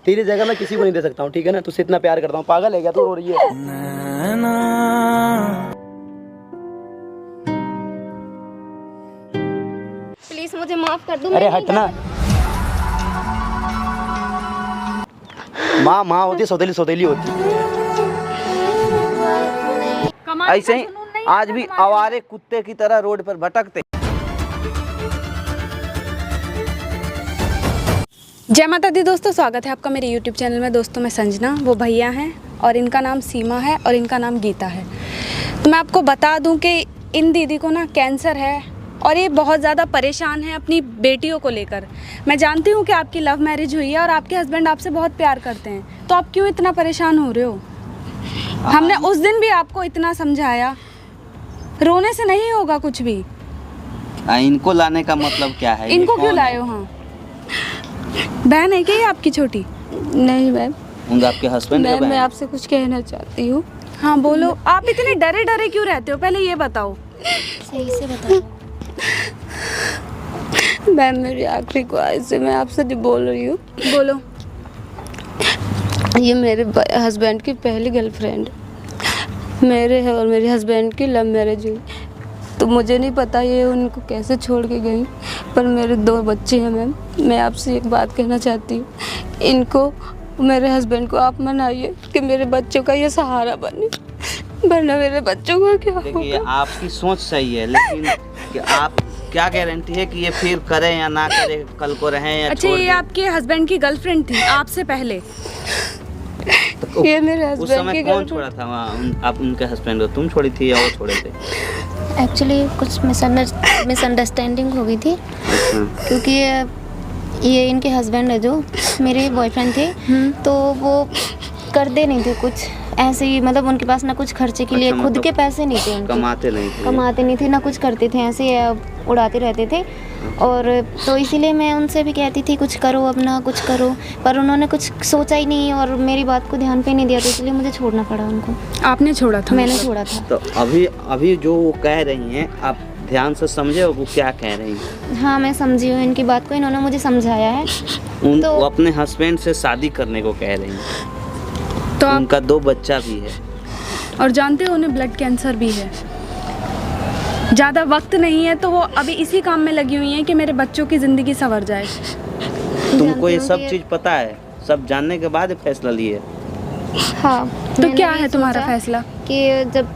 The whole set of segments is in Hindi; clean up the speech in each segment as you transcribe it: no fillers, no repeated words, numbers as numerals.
तेरी जगह मैं किसी को नहीं दे सकता हूँ, ठीक है ना? तुझसे इतना प्यार करता हूँ। पागल है क्या तू? रो रही है? प्लीज मुझे माफ कर दो। अरे हटना। माँ होती सौतेली सौतेली होती। ऐसे ही आज भी आवारे कुत्ते की तरह रोड पर भटकते। जय माता दी दोस्तों, स्वागत है आपका मेरे YouTube चैनल में। दोस्तों मैं संजना, वो भैया हैं और इनका नाम सीमा है और इनका नाम गीता है। तो मैं आपको बता दूं कि इन दीदी को ना कैंसर है और ये बहुत ज़्यादा परेशान है अपनी बेटियों को लेकर। मैं जानती हूँ कि आपकी लव मैरिज हुई है और आपके हस्बैंड आपसे बहुत प्यार करते हैं, तो आप क्यों इतना परेशान हो रहे हो? हमने उस दिन भी आपको इतना समझाया, रोने से नहीं होगा कुछ भी। इनको लाने का मतलब क्या है? इनको क्यों लाए हो? हाँ, बहन है क्या ये आपकी छोटी? नहीं मैम, उनका आपके हस्बैंड का बहन? मैं आपसे कुछ कहना चाहती हूँ। हाँ बोलो। आप इतने डरे डरे क्यों रहते हो, पहले ये बताओ। सही से बताओ। मैम मेरी आखिरी ख्वाहिश है, मैं आपसे जो बोल रही हूँ। बोलो। ये मेरे हस्बैंड की पहली गर्लफ्रेंड मेरे है और मेरे हस्बैंड की लव मैरिज हुई। तो मुझे नहीं पता ये उनको कैसे छोड़ के गई, पर मेरे 2 बच्चे हैं मैम। मैं आपसे एक बात कहना चाहती हूँ, इनको, मेरे हस्बैंड को आप मनाइए कि मेरे बच्चों का ये सहारा बने, वरना मेरे बच्चों का क्या होगा। देखिए आपकी सोच सही है, लेकिन कि आप क्या गारंटी है कि ये फिर करें या ना करें, कल को रहें या अच्छा, छोड़ ये दें? आपके हस्बैंड की गर्लफ्रेंड थी आपसे पहले? तो ये मेरे उस हस्बैंड समय की कौन छोड़ा था वहाँ? आप उनके हस्बैंड को तुम छोड़ी थी या वो छोड़े थे? एक्चुअली कुछ मिसअंडरस्टैंडिंग हो गई थी, क्योंकि ये इनके हस्बैंड है जो मेरे बॉयफ्रेंड थे, तो वो करते नहीं थे कुछ ऐसे ही, मतलब उनके पास ना कुछ खर्चे के लिए अच्छा, खुद मतलब के पैसे नहीं थे उनके, कमाते नहीं थे ना कुछ करते थे, ऐसे उड़ाते रहते थे। और तो इसीलिए मैं उनसे भी कहती थी कुछ करो, अपना कुछ करो, पर उन्होंने कुछ सोचा ही नहीं और मेरी बात को ध्यान पे नहीं दिया, तो इसलिए मुझे छोड़ना पड़ा उनको। आपने छोड़ा था? मैंने छोड़ा था। तो अभी जो वो कह रही हैं, आप ध्यान से समझे वो क्या कह रही हैं? हाँ मैं समझी हूँ इनकी बात को, इन्होंने मुझे समझाया है। वो अपने हस्बैंड से शादी करने को कह रही हैं, तो उनका 2 बच्चा भी है और जानते हो उन्हें ब्लड कैंसर भी है। ज़्यादा वक्त नहीं है तो वो अभी इसी काम में लगी हुई हैं कि मेरे बच्चों की ज़िंदगी संवर जाए। तुमको ये सब चीज़ पता है? सब जानने के बाद फैसला लिए? हाँ। तो क्या है तुम्हारा फैसला? कि जब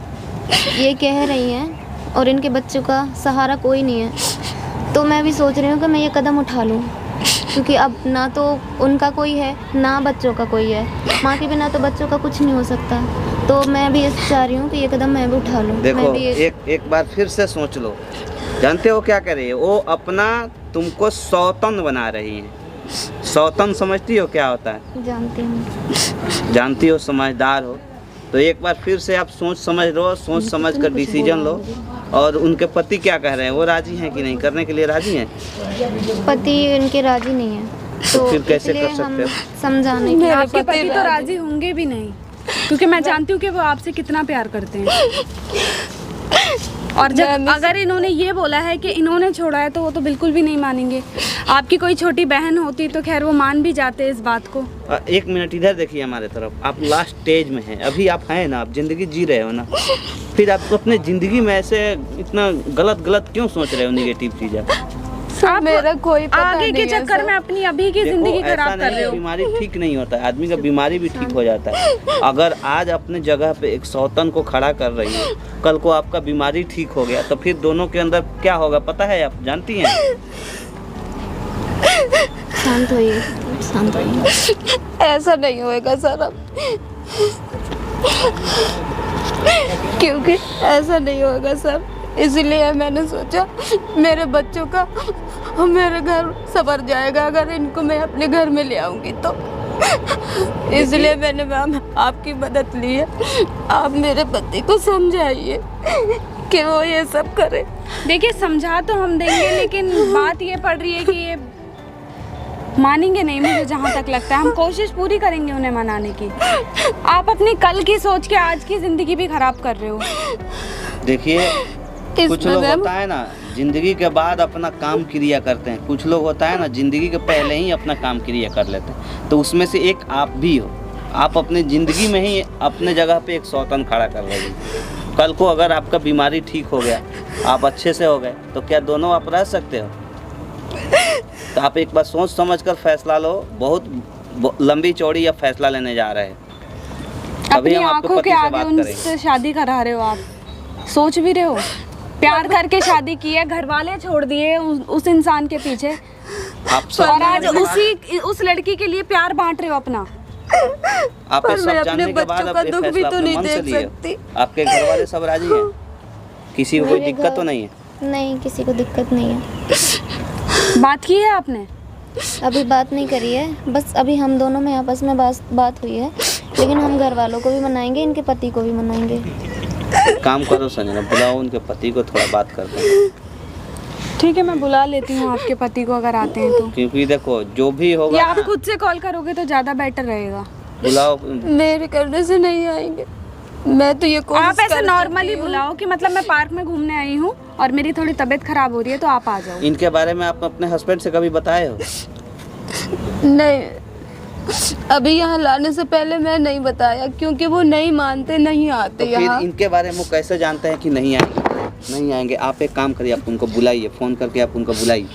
ये कह रही हैं और इनके बच्चों का सहारा कोई नहीं है, तो मैं भी सोच रही हूँ कि मैं ये कदम उठा लूँ, क्योंकि अब ना तो उनका कोई है ना बच्चों का कोई है। माँ के बिना तो बच्चों का कुछ नहीं हो सकता, तो मैं भी चाह रही हूँ कि ये कदम मैं भी उठा लूँ। देखो एक बार फिर से सोच लो। जानते हो क्या कर रही है वो? अपना तुमको सौतन बना रही है। सौतन समझती हो क्या होता है? जानती हूँ। जानती हो, समझदार हो, तो एक बार फिर से आप सोच समझ लो, सोच समझ कर डिसीजन लो। और उनके पति क्या कह रहे हैं? वो राजी हैं कि नहीं? करने के लिए राजी हैं? पति इनके राजी नहीं है, तो फिर कैसे इसलिए कर सकते हम हो? समझाने की। आपके पति तो राजी होंगे भी नहीं, क्योंकि मैं जानती हूँ कि वो आपसे कितना प्यार करते हैं। और जब अगर इन्होंने ये बोला है कि इन्होंने छोड़ा है, तो वो तो बिल्कुल भी नहीं मानेंगे। आपकी कोई छोटी बहन होती तो खैर वो मान भी जाते इस बात को। 1 मिनट इधर देखिए हमारे तरफ। आप लास्ट स्टेज में हैं, अभी आप हैं ना, आप जिंदगी जी रहे हो ना, फिर आप अपने जिंदगी में ऐसे इतना गलत क्यों सोच रहे हो? निगेटिव चीज़ें आप मेरा कोई पता आगे के नहीं है चक्कर में अपनी अभी की जिंदगी खराब कर रहे हो। बीमारी ठीक नहीं होता है, आदमी का बीमारी भी ठीक हो जाता है। अगर आज अपने जगह पे एक सौतन को खड़ा कर रही है, कल को आपका बीमारी ठीक हो गया, तो फिर दोनों के अंदर क्या होगा पता है? आप जानती हैं? शांत होइए, शांत होइए। ऐसा नहीं होएगा सर, अब क्योंकि ऐसा नहीं होगा सर, इसलिए मैंने सोचा मेरे बच्चों का मेरे घर संवर जाएगा अगर इनको मैं अपने घर में ले आऊंगी तो। इसलिए मैंने मैम आपकी मदद ली है। आप मेरे पति को समझाइए कि वो ये सब करे। देखिए समझा तो हम देंगे, लेकिन बात ये पड़ रही है कि ये मानेंगे नहीं। मुझे जहाँ तक लगता है हम कोशिश पूरी करेंगे उन्हें मनाने की। आप अपनी कल की सोच के आज की जिंदगी भी खराब कर रहे हो। देखिए कुछ लोग होता है ना, जिंदगी के बाद अपना काम क्रिया करते हैं। कुछ लोग होता है ना, जिंदगी के पहले ही अपना काम क्रिया कर लेते हैं, तो उसमें से एक आप भी हो। आप अपने ज़िंदगी में ही अपने जगह पे एक सौतन खड़ा कर रहे हो। कल को अगर आपका बीमारी ठीक हो गया, आप अच्छे से हो गए, तो क्या दोनों आप रह सकते हो? तो आप एक बार सोच समझ कर फैसला लो। बहुत लंबी चौड़ी अब फैसला लेने जा रहे हैं। अपनी आंखों के आगे उनसे शादी करा रहे हो आप, सोच भी रहे हो? प्यार करके शादी की है, घर वाले छोड़ दिए उस इंसान के पीछे, और आज उस लड़की के लिए प्यार बांट रहे हो अपना। आप ये सब जानने के बाद अब ये फैसला अपने मन से लिए। आपके घर वाले सब राजी हैं? किसी को कोई दिक्कत तो नहीं है? नहीं, किसी को दिक्कत नहीं है। बात की है आपने? अभी बात नहीं करी है, बस अभी हम दोनों में आपस में बात हुई है, लेकिन हम घर वालों को भी मनाएंगे, इनके पति को भी मनाएंगे। काम करो संजना, बुलाओ उनके पति को, थोड़ा बात करते हैं। ठीक है, मैं बुला लेती हूँ आपके पति को अगर आते हैं तो। क्योंकि देखो जो भी होगा, या आप खुद से कॉल करोगे तो ज़्यादा बेटर रहेगा। बुलाओ। मेरे करने से नहीं आएंगे, मैं तो ये कोशिश आप ऐसे नॉर्मली बुलाओ कि मतलब मैं पार्क में घूमने आई हूँ और मेरी थोड़ी तबीयत खराब हो रही है, तो आप आ जाओ। इनके बारे में आप अपने हस्बैंड से कभी बताए हो? नहीं, अभी यहाँ लाने से पहले मैं नहीं बताया, क्योंकि वो नहीं मानते, नहीं आते तो यहाँ। फिर इनके बारे में वो कैसे जानते हैं कि नहीं आएंगे? नहीं आएंगे। आप एक काम करिए, आप उनको बुलाइए, फ़ोन करके आप उनको बुलाइए,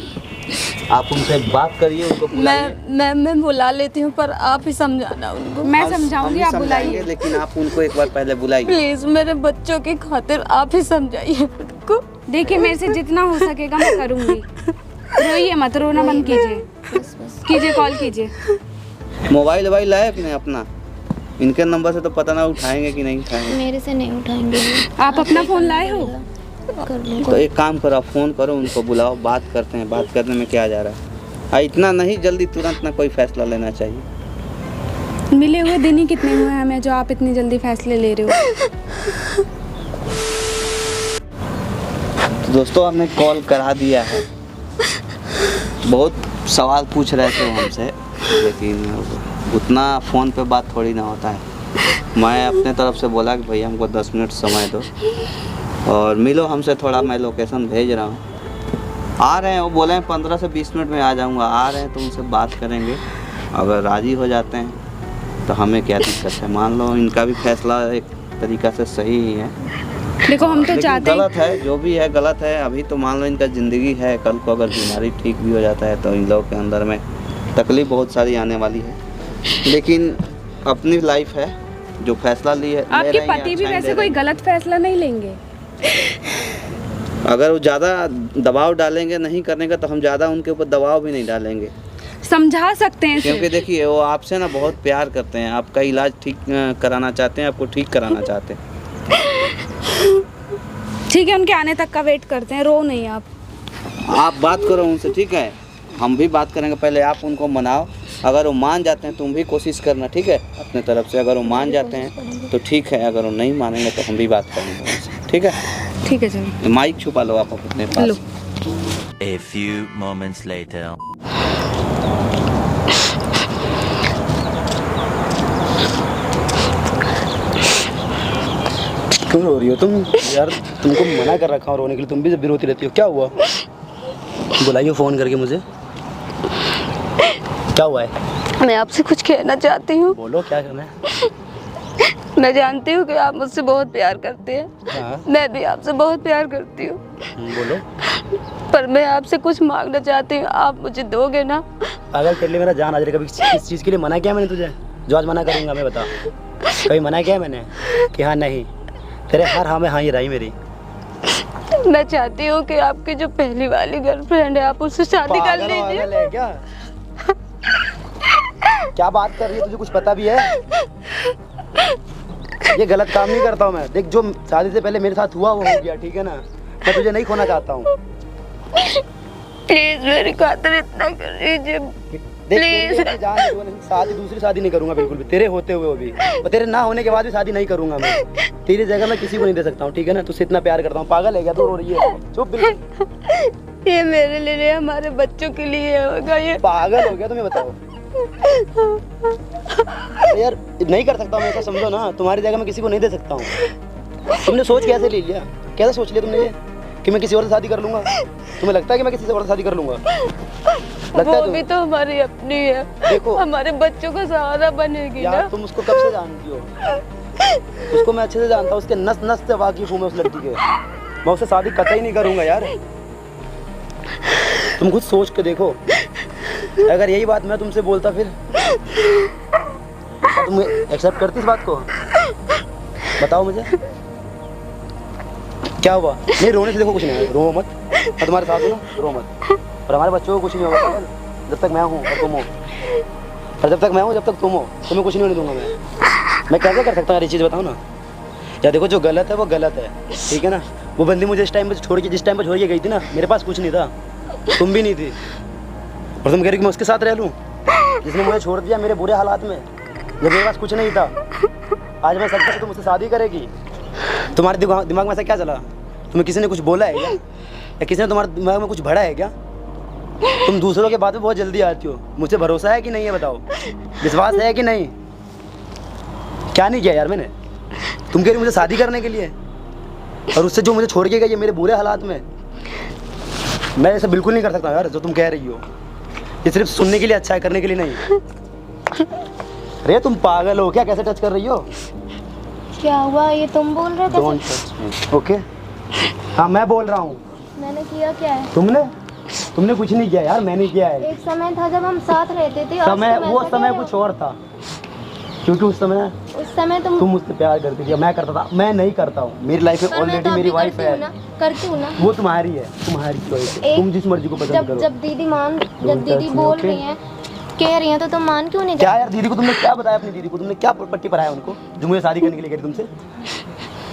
आप उनसे बात करिए, उनको बुलाइए। मैं बुला लेती हूँ, पर आप ही समझाना उनको। मैं समझाऊंगी, आप बुलाइए। लेकिन आप उनको एक बार पहले बुलाइए प्लीज, मेरे बच्चों की खातिर आप ही समझाइए उनको। देखिए, मेरे से जितना हो सकेगा मैं करूँगी। रोइए मत, रोना बंद कीजिए, कीजिए कॉल कीजिए। मोबाइल वोबाइल लाए अपने अपना? इनके नंबर से तो पता ना उठाएंगे कि नहीं उठाएंगे। मेरे से नहीं उठाएंगे। आप अपना फ़ोन लाए हो? तो एक काम करो, फ़ोन करो, उनको बुलाओ, बात करते हैं। बात करने में क्या जा रहा है? इतना नहीं जल्दी तुरंत ना कोई फैसला लेना चाहिए। मिले हुए दिन ही कितने हुए हमें जो आप इतनी जल्दी फैसले ले रहे हो? तो दोस्तों, हमने कॉल करा दिया है। बहुत सवाल पूछ रहे थे हमसे, लेकिन उतना फ़ोन पे बात थोड़ी ना होता है। मैं अपने तरफ से बोला कि भैया हमको 10 मिनट समय दो और मिलो हमसे थोड़ा, मैं लोकेशन भेज रहा हूँ। आ रहे हैं, वो बोले हैं 15 से 20 मिनट में आ जाऊँगा। आ रहे हैं तो उनसे बात करेंगे, अगर राज़ी हो जाते हैं तो हमें क्या दिक्कत है। मान लो इनका भी फैसला एक तरीक़ा से सही ही है। देखो, हम तो चाहते हैं, गलत है, जो भी है गलत है। अभी तो मान लो इनका ज़िंदगी है, कल को अगर बीमारी ठीक भी हो जाता है तो इन लोगों के अंदर में तकलीफ़ बहुत सारी आने वाली है, लेकिन अपनी लाइफ है, जो फैसला लिए आपके पति भी वैसे कोई गलत फैसला नहीं लेंगे। अगर वो ज़्यादा दबाव डालेंगे नहीं करने का, तो हम ज़्यादा उनके ऊपर दबाव भी नहीं डालेंगे, समझा सकते हैं। क्योंकि देखिए वो आपसे ना बहुत प्यार करते हैं, आपका इलाज ठीक कराना चाहते हैं, आपको ठीक कराना चाहते हैं। ठीक है, उनके आने तक का वेट करते हैं, रो नहीं आप बात करो उनसे, ठीक है? हम भी बात करेंगे, पहले आप उनको मनाओ। अगर वो मान जाते हैं तुम भी कोशिश करना, ठीक है? अपने तरफ से अगर वो मान जाते हैं तो ठीक है, अगर वो नहीं मानेंगे तो हम भी बात करेंगे उनसे, ठीक है? ठीक है, चलो माइक छुपा लो आप अपने पास। लो। A few moments later. क्यों रो रही हो तुम यार? तुमको मना कर रखा हूँ रोने के लिए, तुम भी जब भी रोती रहती हो। क्या हुआ? बुलाइए फ़ोन करके मुझे। क्या हुआ है? मैं आपसे कुछ कहना चाहती हूँ। बोलो, क्या करना है? मैं जानती हूँ कि आप मुझसे बहुत प्यार करते हैं। हाँ। मैं भी आपसे बहुत प्यार करती हूँ, बोलो। पर मैं आपसे कुछ मांगना चाहती हूँ, आप मुझे दोगे ना? पागल कर ले, मेरा जान आ जाएगा। कभी किस चीज़ के लिए मना किया मैंने तुझे जो आज मना करूँगा? मैं बता, कभी मना किया मैंने कि हाँ नहीं? तेरे हर हाँ में हाँ ही रही मेरी। मैं चाहती हूँ कि आपकी जो पहली वाली गर्लफ्रेंड है, आप उससे शादी कर लीजिए। पागल है क्या? क्या बात कर रही है? तुझे कुछ पता भी है? ये गलत काम नहीं करता हूँ मैं। देख, जो शादी से पहले मेरे साथ हुआ वो हो गया, ठीक है ना? मैं तुझे नहीं खोना चाहता हूँ। प्लीज मेरी खातिर इतना कर लीजिए, प्लीज। शादी, दूसरी शादी नहीं करूंगा बिल्कुल भी, तेरे होते हुए वो भी, और तेरे ना होने के बाद भी शादी नहीं करूंगा मैं। तेरी जगह मैं किसी को नहीं दे सकता हूँ, ठीक है ना? तुझसे इतना प्यार करता हूँ। पागल है क्या? तो रो रही है? चुप बिल्कुल। ये मेरे लिए नहीं, हमारे बच्चों के लिए होगा। ये पागल हो गया तुम्हें? बताओ यार, नहीं कर सकता मैं ऐसा, समझो ना। तुम्हारी जगह मैं किसी को नहीं दे सकता हूँ। तुमने सोच कैसे ले लिया? कैसे सोच लिया तुमने ये? कि मैं किसी और से शादी कर लूंगा? तुम्हें लगता है कि मैं किसी और से शादी कर लूंगा? लगता है वो तुम्हें? भी तो हमारी अपनी है, देखो हमारे बच्चों का सहारा बनेगी ना। यार तुम उसको कब से जानती हो? उसको मैं अच्छे से जानता हूँ, उसके नस नस से वाकिफ हूँ मैं उस लड़की के। मैं उससे शादी कतई नहीं करूंगा यार। तुम खुद सोच के देखो, अगर यही बात मैं तुमसे बोलता फिर तुम एक्सेप्ट करती इस बात को? बताओ मुझे क्या हुआ? नहीं रोने से देखो कुछ नहीं है, रो मत। मैं तुम्हारे साथ हूँ ना, रो मत। और हमारे बच्चों को कुछ नहीं होगा जब तक मैं हूँ और तुम हो, और जब तक मैं हूँ जब तक तुम हो, तुम्हें कुछ नहीं होने दूंगा मैं कैसे कर सकता हूँ ये चीज़ बताओ ना। या देखो जो गलत है वो गलत है, ठीक है ना। वो बंदी मुझे जिस टाइम पर छोड़ के गई थी ना, मेरे पास कुछ नहीं था, तुम भी नहीं थी, और तुम कह रही कि मैं उसके साथ रह लूँ जिसने मुझे छोड़ दिया मेरे बुरे हालात में, जब मेरे पास कुछ नहीं था। आज मैं सकता तुम मुझसे शादी करेगी? तुम्हारे दिमाग में ऐसा क्या चला? तुम्हें किसी ने कुछ बोला है क्या, या किसी ने तुम्हारे दिमाग में कुछ भरा है क्या? तुम दूसरों के बात में बहुत जल्दी आती हो। मुझे भरोसा है कि नहीं है बताओ, विश्वास है कि नहीं? क्या नहीं किया यार मैंने? तुम कह रही मुझे शादी करने के लिए, और उससे जो मुझे छोड़ के गई है मेरे बुरे हालात में, मैं ऐसा बिल्कुल नहीं कर सकता यार जो तुम कह रही हो। ये सिर्फ सुनने के लिए अच्छा है, करने के लिए नहीं। अरे तुम पागल हो क्या? कैसे टच कर रही हो? क्या हुआ? ये तुम बोल रहे थे? Don't touch me, okay? हाँ मैं बोल रहा हूँ। मैंने किया क्या है? तुमने कुछ नहीं किया यार, मैंने किया है। एक समय था जब हम साथ रहते थे। समय वो समय कुछ और था, क्योंकि उस समय तुम मुझसे प्यार करती थी, मैं करता था। मैं नहीं करता हूँ, मेरी लाइफ में ऑलरेडी मेरी वाइफ है। करती हूँ ना, वो तुम्हारी है, तुम्हारी चॉइस है, तुम जिस मर्जी को पसंद करो। जब दीदी बोल रही हैं, कह रही हैं, तो तुम मान क्यों नहीं? क्या यार दीदी को तुमने क्या बताया? अपनी दीदी को तुमने क्या पट्टी पढ़ाया उनको, जो मुझे शादी करने के लिए कह रही तुमसे?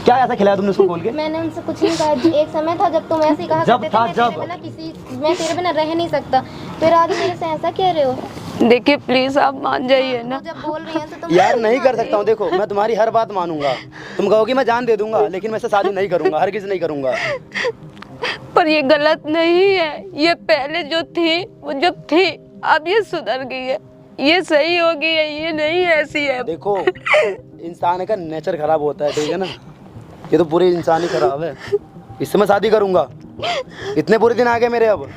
क्या ऐसा खिलाया तुमने उसको बोल के? मैंने उनसे कुछ नहीं कहा। एक समय था जब तुम ऐसे ही कहा करते थे, मैं तेरे बिना रह नहीं सकता, फिर आज मेरे से ऐसा कह रहे हो। देखिए प्लीज आप मान जाइए ना। जब बोल रही हैं तो तुम यार नहीं कर सकता हूँ। देखो मैं तुम्हारी हर बात मानूंगा, तुम कहोगी मैं जान दे दूंगा, लेकिन मैं इससे शादी नहीं करूंगा, हर किसी नहीं करूंगा। पर ये गलत नहीं है, ये पहले जो थी वो जब थी, अब ये सुधर गई है, ये सही हो गई है, ये नहीं ऐसी है। देखो इंसान का नेचर खराब होता है, ठीक है ना। ये तो पूरे इंसान ही खराब है, इससे मैं शादी करूंगा। इतने बुरे दिन आ गए मेरे अब।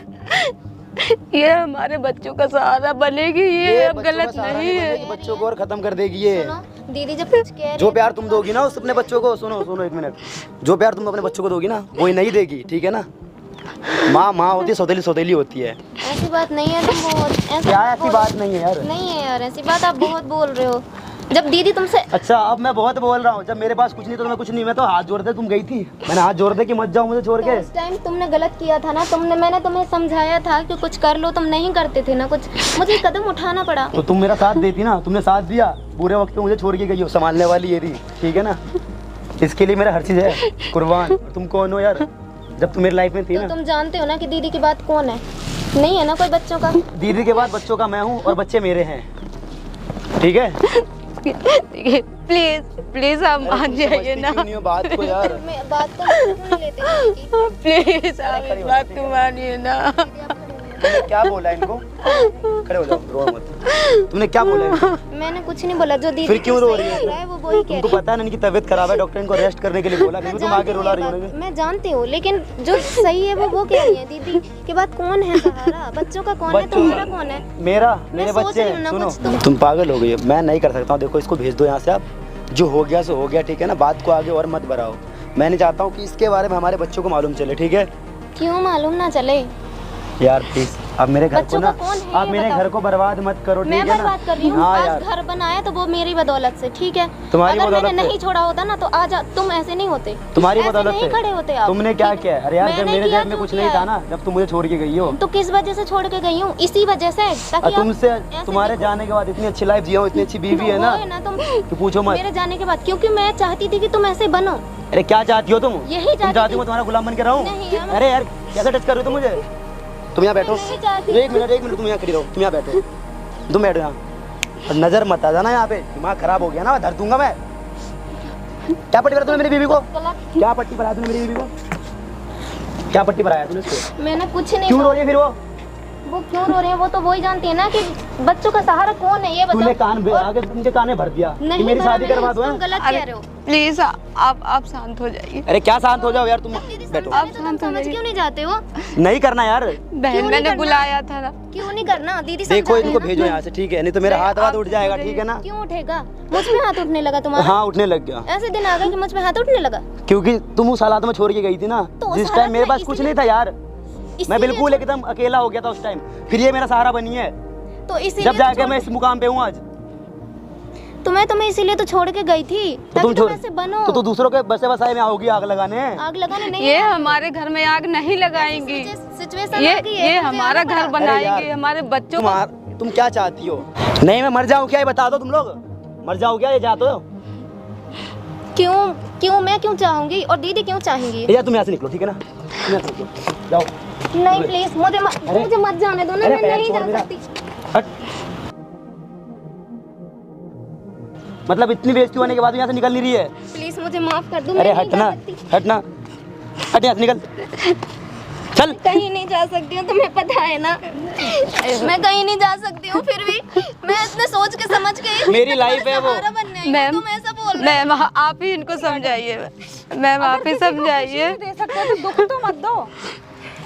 ये हमारे बच्चों का सहारा बनेगी, ये अब गलत नहीं है। बच्चों को और खत्म कर देगी ये। दीदी जब कुछ कह जो प्यार तुम दोगी ना उस अपने बच्चों को, सुनो एक मिनट, जो प्यार तुम अपने बच्चों को दोगी ना वो ही नहीं देगी, ठीक है ना। माँ होती है, सौतेली होती है। ऐसी बात नहीं है, तुम बहुत क्या ऐसी बात नहीं है यार? नहीं है यार, ऐसी बात आप बहुत बोल रहे हो। जब दीदी तुमसे अच्छा अब मैं बहुत बोल रहा हूँ, जब मेरे पास कुछ नहीं तो मैं कुछ नहीं, मैं तो हाथ जोड़ दे, तुम गई थी, मैंने हाथ जोड़ दे कि मत जाओ मुझे छोड़ के। उस टाइम तुमने गलत किया था ना, मैंने तुम्हें समझाया था कि कुछ कर लो, तुम नहीं करते थे ना कुछ, मुझे कदम उठाना पड़ा। तो तुम मेरा साथ देती ना, तुमने साथ दिया, बुरे वक्त पे मुझे छोड़ के गई हो, संभालने वाली ये थी, ठीक है ना। इसके लिए मेरा हर चीज़ है कुर्बान। तुम कौन हो यार जब तुम मेरी लाइफ में थी ना? तुम जानते हो ना कि दीदी की बात कौन है, नहीं है ना कोई बच्चों का। दीदी के बाद बच्चों का मैं हूँ और बच्चे मेरे हैं, ठीक है। प्लीज आप मान जाइए ना। नहीं हो बात को यार। बात को नहीं लेते प्लीज आप इस बात को मानिए ना। तुमने क्या बोला इनको? खड़े हो जाओ, रो मत। तुमने क्या बोला इनको? मैंने कुछ नहीं बोला, जो दीदी फिर क्यों रो रही है? वो वही कह तुमको रही पता है ना इनकी तबीयत खराब है, डॉक्टर इनको रेस्ट करने के लिए बोला, फिर तुम आगे रुला रही हो। मैं जानती हूँ, लेकिन जो सही है वो कह रही है। दीदी के बाद कौन है सहारा? बच्चों का कौन है? तुम्हारा कौन है? मेरे बच्चे हैं। सुनो तुम पागल हो गई हो, मैं नहीं कर सकता हूँ। देखो इसको भेज दो यहाँ से आप, जो हो गया सो हो गया, ठीक है ना। बात को आगे और मत बढ़ाओ। मैं नहीं चाहता हूँ कि इसके बारे में हमारे बच्चों को मालूम चले, ठीक है। क्यों मालूम ना चले यार प्लीज, अब मेरे घर को ना, आप मेरे घर को बर्बाद मत करो, ठीक है ना। मैं बर्बाद कर रही हूँ? आज घर बनाया तो वो मेरी बदौलत से, ठीक है। तुम्हारी अगर बदौलत मैंने नहीं छोड़ा होता ना तो आज तुम ऐसे नहीं होते, तुम्हारी ऐसे बदौलत नहीं से खड़े होते आप। तुमने क्या किया? अरे यार जब मेरे जेब में कुछ नहीं था ना, जब तुम मुझे छोड़ के गई हो, तो किस वजह से छोड़ के गई हूँ? इसी वजह से, ताकि तुमसे, तुम्हारे जाने के बाद इतनी अच्छी लाइफ जिया हूँ, इतनी अच्छी बीवी है ना, तुम पूछो मत। मेरे जाने के बाद, क्योंकि मैं चाहती थी कि तुम ऐसे बनो। अरे क्या चाहती हो तुम? यही चाहती हो तुम्हारा गुलाम बन के रहूं? अरे यार कैसे टच कर रहे हो तुम मुझे? तुम यहाँ बैठो, एक मिनट तुम यहाँ खड़ी रहो, तुम यहाँ बैठो, तुम बैठो यहाँ, और नजर मत आ जाना यहाँ पे, दिमाग खराब हो गया ना, धर दूंगा मैं। क्या पट्टी पढ़ाया तूने मेरी बीवी को? क्या पट्टी पढ़ाया तूने मेरी बीवी को? क्या पट्टी पढ़ाया तूने उसको? मैंने कुछ नहीं। क्यों रो रही है फिर वो? वो क्यों रो रहे हैं वो तो वही जानती है ना कि बच्चों का सहारा कौन है, ये तूने बताओ। कान आगे उनके कान भर दिया कि नहीं मेरी भरा शादी मैंने, करवा दो। तुम गलत कह रहे हो। प्लीज आप शांत हो जाइए। अरे क्या शांत हो जाओ यार, तुम दीदी बैठो। समझाने तो तुम समझ क्यों नहीं जाते हो? नहीं करना यार, बहन नहीं मैंने करना? बुलाया था ना। क्यों नहीं करना? दीदी देखो समझा रही इनको है ना। भेजो यहाँ से, ठीक है? नहीं तो मेरा नहीं, हाथ आप उठ जाएगा, समझ ठीक है ना? क्यों उठेगा? मुझ पे हाथ उठने लगा तुम्हारा? हाँ उठने लग गया, ऐसे दिन आ गए कि मुझ पे हाथ उठने लगा? क्योंकि तुम उस हालात में छोड़ के गई थी ना, तो उस जिस हालात टाइम मेरे में पास कुछ इसीलिए- नहीं था यार। मैं इसीलिए बिल्कुल एकदम अकेला हो गया था उस टाइम, फिर ये मेरा सहारा बनी है। तो इसीलिए जब तो जाके छोड़- मैं इस मुकाम पे हूँ आज। तो मैं तुम्हें इसीलिए तो छोड़ के गई थी तो ताकि तुम तुम छोड़ ऐसे बनो। तो दूसरों के बसे बसाए में आओगी आग लगाने? आग लगाने नहीं ये हमारे घर में आग नहीं लगाएंगी। सिचुएशन ये हमारा घर बनाएंगे, हमारे बच्चों को। तुम क्या चाहती हो? नहीं मैं मर जाऊँ क्या, ये बता दो तुम लोग। मर जाओ क्या ये चाहते हो? क्यों मैं क्यों चाहूंगी और दीदी क्यों चाहेंगी? या तुम यहाँ से निकलो, ठीक है ना? तुम यहाँ से निकलो, जाओ। नहीं प्लीज मुझे मत जाने दो ना, अरे मैं पैर नहीं छोड़ जा मेरा। सकती। हट। मतलब इतनी बेइज्जती होने के बाद भी यहाँ से निकल नहीं रही है? प्लीज मुझे माफ कर दो, अरे मैं नहीं जा हटना, सकती। हटना, हट यहाँ से निकल, चल। कहीं नहीं जा सकती हूँ, तुम्हें पता है ना। मैं कहीं नहीं जा सकती हूँ, फिर भी मैं इतने सोच के समझ के मेरी लाइफ है वो। सहारा बनने आई हूँ, मैम, तुम ऐसा बोल रहे मैम आप ही इनको समझाइए। मैम आप ही समझाइए। दे सकते हो तो दुख तो मत दो।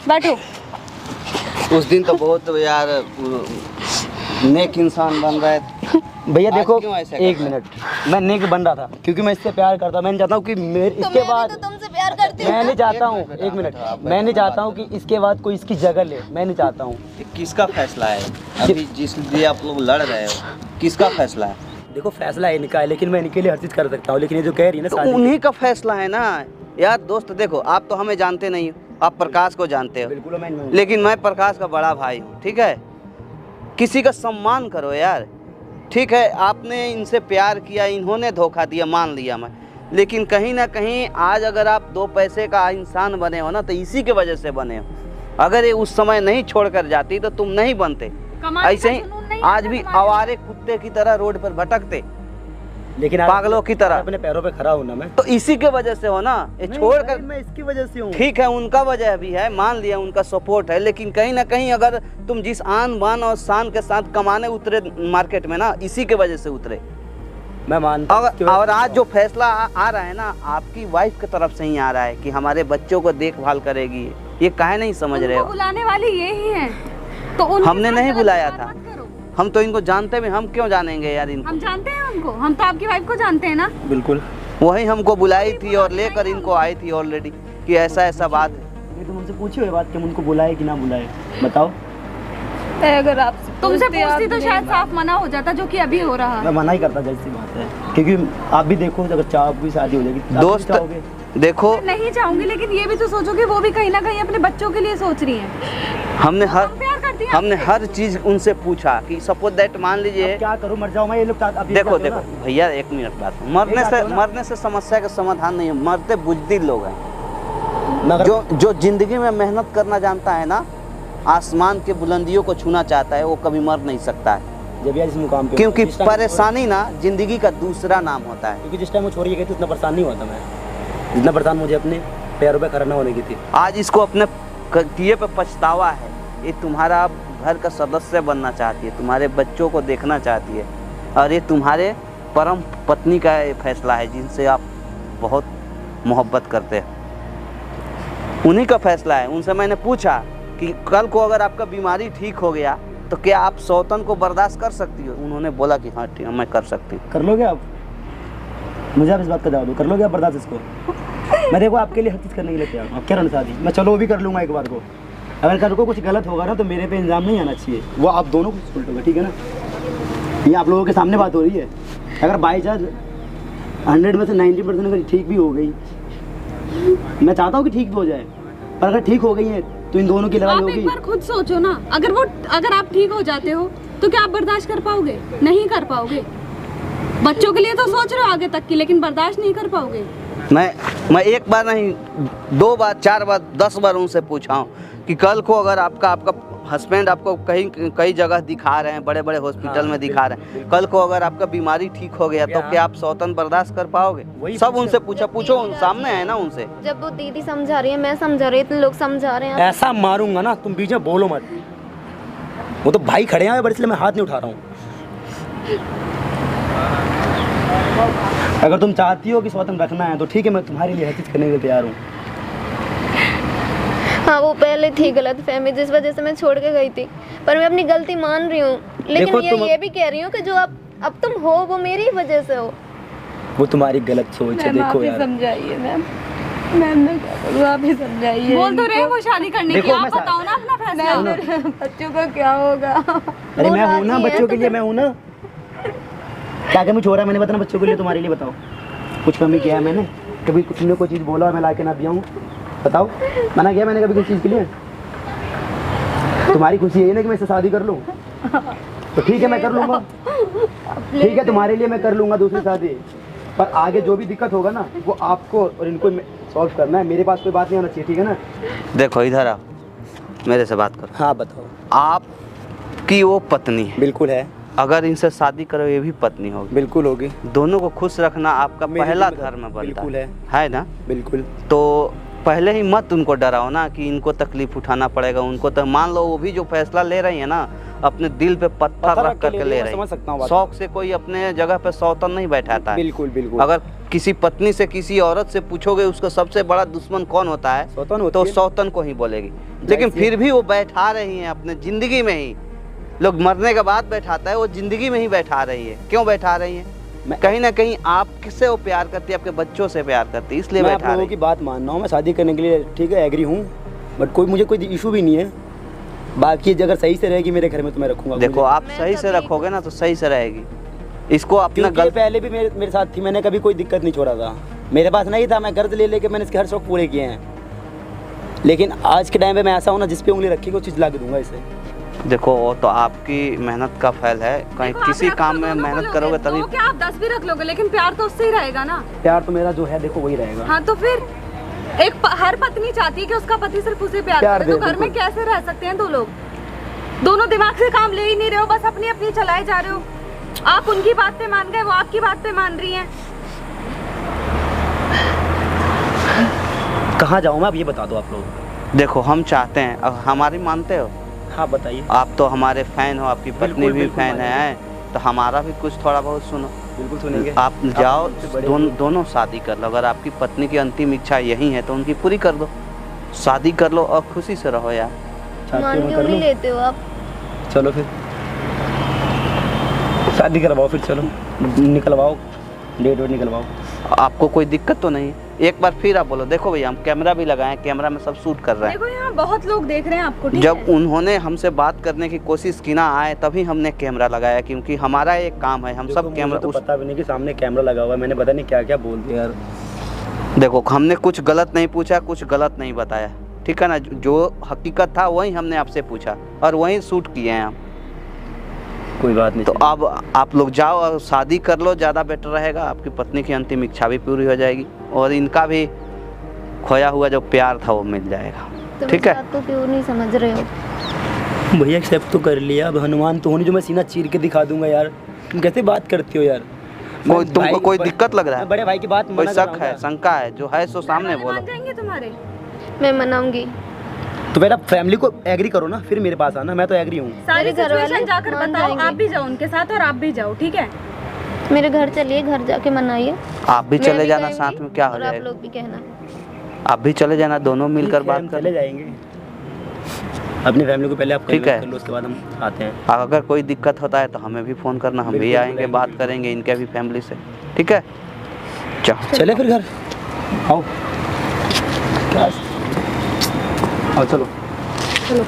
बैठो। उस दिन तो बहुत यार नेक इंसान बन रहे थे। भैया आज देखो क्यों ऐसा एक कर रहा है? मिनट, मैं नेक बन रहा था क्योंकि मैं इससे प्यार करता हूँ। मैं नहीं चाहता हूँ कि मेरे तो इसके मैं बाद भी तो तुमसे प्यार करती हूँ। मैं नहीं चाहता हूँ, एक मिनट, मैं नहीं चाहता हूँ कि इसके बाद कोई इसकी जगह ले। मैं नहीं चाहता हूँ। ये किसका फैसला है? अभी जिस लिए आप लोग लड़ रहे हो, किसका फैसला है? देखो फैसला इनका है, लेकिन मैं इनके लिए हर चीज कर सकता हूँ। लेकिन ये जो कह रही है ना तो शादी उन्हीं का फैसला है ना यार। दोस्त देखो, आप तो हमें जानते नहीं हो, आप प्रकाश को जानते हो, बिल्कुल मैं लेकिन मैं प्रकाश का बड़ा भाई हूँ, ठीक है? किसी का सम्मान करो यार, ठीक है? आपने इनसे प्यार किया, इन्होंने धोखा दिया, मान लिया मैं, लेकिन कहीं ना कहीं आज अगर आप दो पैसे का इंसान बने हो ना, तो इसी के वजह से बने हो। अगर ये उस समय नहीं छोड़कर जाती तो तुम नहीं बनते। ऐसे ही आज भी आवारे कुत्ते की तरह रोड पर भटकते, लेकिन आज पागलों की तरह। अपने पैरों पे खड़ा हूँ ना मैं। तो इसी के वजह से हो ना, ये छोड़कर। मैं इसकी वजह से हूँ। ठीक है, उनका वजह भी है, मान लिया उनका सपोर्ट है, लेकिन कहीं ना कहीं अगर तुम जिस आन बान और शान के साथ कमाने उतरे मार्केट में ना, इसी के वजह से उतरे। मैं मानता हूँ इसकी वजह और से आज जो फैसला आ रहा है ना, आपकी वाइफ की तरफ से ही आ रहा है कि हमारे बच्चों को देखभाल करेगी। ये काहे नहीं समझ रहे हो? बुलाने वाली ये ही है, तो हमने नहीं बुलाया था, हम तो इनको जानते भी, हम क्यों जानेंगे यार इनको? हम जानते हैं उनको, हम तो आपकी वाइफ को जानते हैं ना। बिल्कुल। वही हमको बुलाई थी और लेकर इनको आई थी ऑलरेडी कि ऐसा ऐसा बात है। ये तुम हमसे पूछी हुई बात कि हम उनको बुलाए कि ना बुलाए, बताओ। अगर आप तुमसे पूछती तो शायद साफ मना हो जाता, जो कि अभी हो रहा मैं है। मना ही करता, जैसी बात है, क्योंकि आप भी देखो अगर चाहोगे शादी हो जाएगी, आप भी दोस्त चाहोगे। देखो, नहीं चाहूंगी, लेकिन ये भी तो सोचो कि वो भी कहीं ना कहीं अपने बच्चों के लिए सोच रही है। प्यार करती हैं हमने हर चीज उनसे पूछा कि सपोज दैट, मान लीजिए, क्या करूं, मर जाऊं मैं? ये लोग अभी देखो चाहते हो देखो ना? भैया, एक मिनट बात, मरने से समस्या का समाधान नहीं है, मरते बुजदिल लोग हैं। मैं अगर- जो जिंदगी में मेहनत करना जानता है ना, आसमान के बुलंदियों को छूना चाहता है, वो कभी मर नहीं सकता है। जब यार इस मुकाम पे, क्योंकि जिस टाइम परेशानी ना जिंदगी का दूसरा नाम होता है। क्योंकि जिस टाइम वो छोड़ के गई थी उतना परेशान नहीं हुआ था मैं, जितना परेशान मुझे अपने पैरों पे खड़ा ना होने की थी। आज इसको अपने किए पे पछतावा है। ये तुम्हारा घर का सदस्य बनना चाहती है, तुम्हारे बच्चों को देखना चाहती है, और ये तुम्हारे परम पत्नी का ये फैसला है, जिनसे आप बहुत मोहब्बत करते हैं। उन्हीं का फैसला है। उनसे मैंने पूछा कि कल को अगर आपका बीमारी ठीक हो गया तो क्या आप सौतन को बर्दाश्त कर सकती हो? उन्होंने बोला कि हाँ ठीक है, मैं कर सकती हूँ। कर लोगे आप? मुझे आप इस बात का जवाब दो, कर लोगे आप बर्दाश्त इसको? मैं देखो आपके लिए हर चीज़ करने के लिए तैयार हूँ। आप क्या रहना शादी, मैं चलो वो भी कर लूँगा एक बार को। अगर कल को कुछ गलत होगा ना तो मेरे पे इल्ज़ाम नहीं आना चाहिए, वो आप दोनों को उल्ट होगा, ठीक है ना? ये आप लोगों के सामने बात हो रही है। अगर बाई चांस 100 में से 90% अगर ठीक भी हो गई, मैं चाहता हूँ कि ठीक भी हो जाए, पर अगर ठीक हो गई है तो इन दोनों की लड़ाई आप होगी। एक बार खुद सोचो ना, अगर आप ठीक हो जाते हो तो क्या आप बर्दाश्त कर पाओगे? नहीं कर पाओगे। बच्चों के लिए तो सोच रहे हो आगे तक की, लेकिन बर्दाश्त नहीं कर पाओगे। मैं एक बार नहीं, 2 बार 4 बार 10 बार उनसे पूछा हूँ कि कल को अगर आपका हस्बैंड आपको कई जगह दिखा रहे हैं, बड़े बड़े हॉस्पिटल में दिखा रहे हैं, कल को अगर आपका बीमारी ठीक हो गया तो क्या आप सौतन बर्दाश्त कर पाओगे? सब उनसे पूछो, उन सामने है ना उनसे। जब वो दीदी समझा रही है, मैं समझा रही हूँ, इतने लोग समझा रहे हैं। ऐसा मारूंगा ना, तुम बीच में बोलो मत। वो तो भाई खड़े हैं बट इसलिए मैं हाथ नहीं उठा रहा हूँ। अगर तुम चाहती हो कि स्वतंत्र रखना है तो ठीक है, मैं तुम्हारे लिए हर चीज़ करने के लिए तैयार हूँ। हाँ वो पहले थी गलत फहमी जिस वजह से मैं छोड़ के गई थी, पर मैं अपनी गलती मान रही हूँ। लेकिन देखो, ये भी कह रही हूँ कि जो अब तुम हो वो मेरी ही वजह से हो। वो तुम्हारी गलत सोच है। देखो यार, समझाइए मैम, मैं क्या करूँ, आप ही समझाइए। बोल तो रहे वो शादी करने की, देखो, आप मैं बताओ ना अपना फैसला। मेरे बच्चों का क्या होगा? अरे वो मैं हूँ ना राजी है बच्चों के तो लिए, मैं हूँ ना। क्या कमी छोड़ा मैंने बताना बच्चों के लिए, तुम्हारे लिए बताओ कुछ कमी किया है मैंने? कभी तुमने कोई चीज़ बोला और मैं ला के ना दिया हूँ? बताओ, मना किया मैंने कभी किसी चीज़ के लिए? तुम्हारी खुशी यही ना कि मैं इससे शादी कर लूँ, तो ठीक है मैं कर लूँगा। ठीक है तुम्हारे लिए मैं कर लूँगा दूसरी शादी, पर आगे जो भी दिक्कत होगा ना वो आपको और इनको सॉल्व करना है। मेरे पास कोई बात नहीं होना चाहिए, ठीक है ना? देखो इधर आओ, मेरे से बात करो। हाँ बताओ। आपकी वो पत्नी है, बिल्कुल है, अगर इनसे शादी करो ये भी पत्नी होगी। बिल्कुल होगी। दोनों को खुश रखना आपका मेरे पहला लिए धर्म बनता बिल्कुल है ना? बिल्कुल। तो पहले ही मत उनको डराओ ना कि इनको तकलीफ उठाना पड़ेगा उनको। तो मान लो वो भी जो फैसला ले रही है ना, अपने दिल पे पत्थर रख करके ले रही समझ सकता हूँ है। बात। शौक से कोई अपने जगह पे सौतन नहीं बैठाता है। बिल्कुल बिल्कुल। अगर किसी पत्नी से किसी औरत से पूछोगे उसका सबसे बड़ा दुश्मन कौन होता है, सौतन होती तो है। सौतन को ही बोलेगी। लेकिन फिर भी वो बैठा रही है अपने जिंदगी में ही। लोग मरने के बाद बैठाता है, वो जिंदगी में ही बैठा रही है। क्यों बैठा रही है? कहीं ना कहीं आप किससे वो प्यार करती है, आपके बच्चों से प्यार करती है, इसलिए मैं आप बैठा लोगों रही की बात मान रहा हूँ, मैं शादी करने के लिए ठीक है एग्री हूँ, बट मुझे कोई इशू भी नहीं है। बाकी अगर सही से रहेगी मेरे घर में तो मैं रखूँगा। देखो आप सही से रखोगे ना तो सही से रहेगी। इसको अपना क्योंकि पहले भी मेरे साथ थी, मैंने कभी कोई दिक्कत नहीं छोड़ा था। मेरे पास नहीं था, मैं कर्ज ले लेके मैंने इसके हर शौक पूरे किए हैं। लेकिन आज के टाइम पे मैं ऐसा हूँ ना, जिस पे उंगली रखी वो चीज़ ला के दूंगा इसे। देखो वो तो आपकी मेहनत का फल है। कहीं देखो, किसी आप काम रख में लो, मेहनत दोनों करोगे बोलोगे, तभी। दो क्या आप 10 भी रख लोगे, लेकिन प्यार तो उससे ही रहेगा ना। प्यार तो मेरा जो है देखो वही रहेगा। हाँ तो फिर हर पत्नी चाहती है कि उसका पति सिर्फ उसे प्यार करे, दे, तो घर में कैसे रह सकते हैं दो लोग? दोनों दिमाग से काम ले ही नहीं रहे हो, बस अपनी अपनी चलाए जा रहे हो। आप उनकी बात पे मान गए, वो आपकी बात पे मान रही हैं। कहाँ जाऊँ मैं, अब ये बता दो आप लोग। देखो हम चाहते हैं, अब हमारी मानते हो? हाँ बताइए। आप तो हमारे फैन हो, आपकी पत्नी बिल्कुल, भी बिल्कुल फैन है, तो हमारा भी कुछ थोड़ा बहुत सुनो। बिल्कुल सुनेंगे। आप जाओ हमसे बड़े दोनों शादी कर लो। अगर आपकी पत्नी की अंतिम इच्छा यही है तो उनकी पूरी कर दो, शादी कर लो और खुशी से रहो यार। मान के उंगली लेते हो आप। चलो फिर शादी करवाओ, फिर चलो निकलवाओ, डेट वेट निकलवाओ। आपको कोई दिक्कत तो नहीं? एक बार फिर आप बोलो। देखो भैया हम कैमरा भी लगाए, कैमरा में सब शूट कर रहे हैं। देखो यहाँ बहुत लोग देख रहे हैं आपको, ठीक जब है? उन्होंने हमसे बात करने की कोशिश की ना आए, तभी हमने कैमरा लगाया, क्योंकि हमारा एक काम है। हम सब कैमरा तो पता भी नहीं कि सामने कैमरा लगा हुआ है, मैंने पता नहीं क्या क्या बोल दिया यार। देखो हमने कुछ गलत नहीं पूछा, कुछ गलत नहीं बताया, ठीक है ना? जो हकीकत था वही हमने आपसे पूछा और वही शूट किए हैं हम। कोई बात नहीं। तो अब आप लोग जाओ और शादी कर लो, ज़्यादा बेटर रहेगा। आपकी पत्नी की अंतिम इच्छा भी पूरी हो जाएगी और इनका भी खोया हुआ जो प्यार था वो मिल जाएगा, तुम ठीक है? इस बात को क्यों नहीं समझ रहे हो? भैया एक्सेप्ट तो कर लिया, अब हनुमान तो होनी जो मैं सीना चीर के दिखा दूंगा यार। तुम कैसे बात करती हो यार? कोई तुमको कोई दिक्कत लग रहा है? बड़े भाई की बात कोई मना शक कर रहा है, हूँ शंका है? जो है सो सामने मान बोलो। जाएंगे तुम्हारे? मैं मनाऊंगी। तो पहले फैमिली को एग्री करो ना, फिर मेरे पास आना। मैं तो एग्री हूँ। सारी मेरे घर वाले सिचुएशन जाकर मान बताओ, जाएंगे। आप भी जाओ उनके साथ और आप भी जाओ, ठीक है? मेरे घर चलिए, घर जाके मनाइए। आप भी मैं चले भी जाना कहूंगी साथ में, क्या हो और आप जाएगा? लोग भी कहना। आप भी चले जाना, दोनों मिलकर ठीक है, बात हम कर चले जाएंगे। अपनी फैमिली को पहले आप ठीक है। कर लो, उसके बाद हम आते हैं। अगर कोई दिक्कत होता है तो हमें भी फ़ोन करना, हम भी बिल्कुल आएंगे, बुलाएंगे, बात करेंगे इनके भी फैमिली से, ठीक है? चलो चले फिर घर, आओ। क्या? आओ चलो। चलो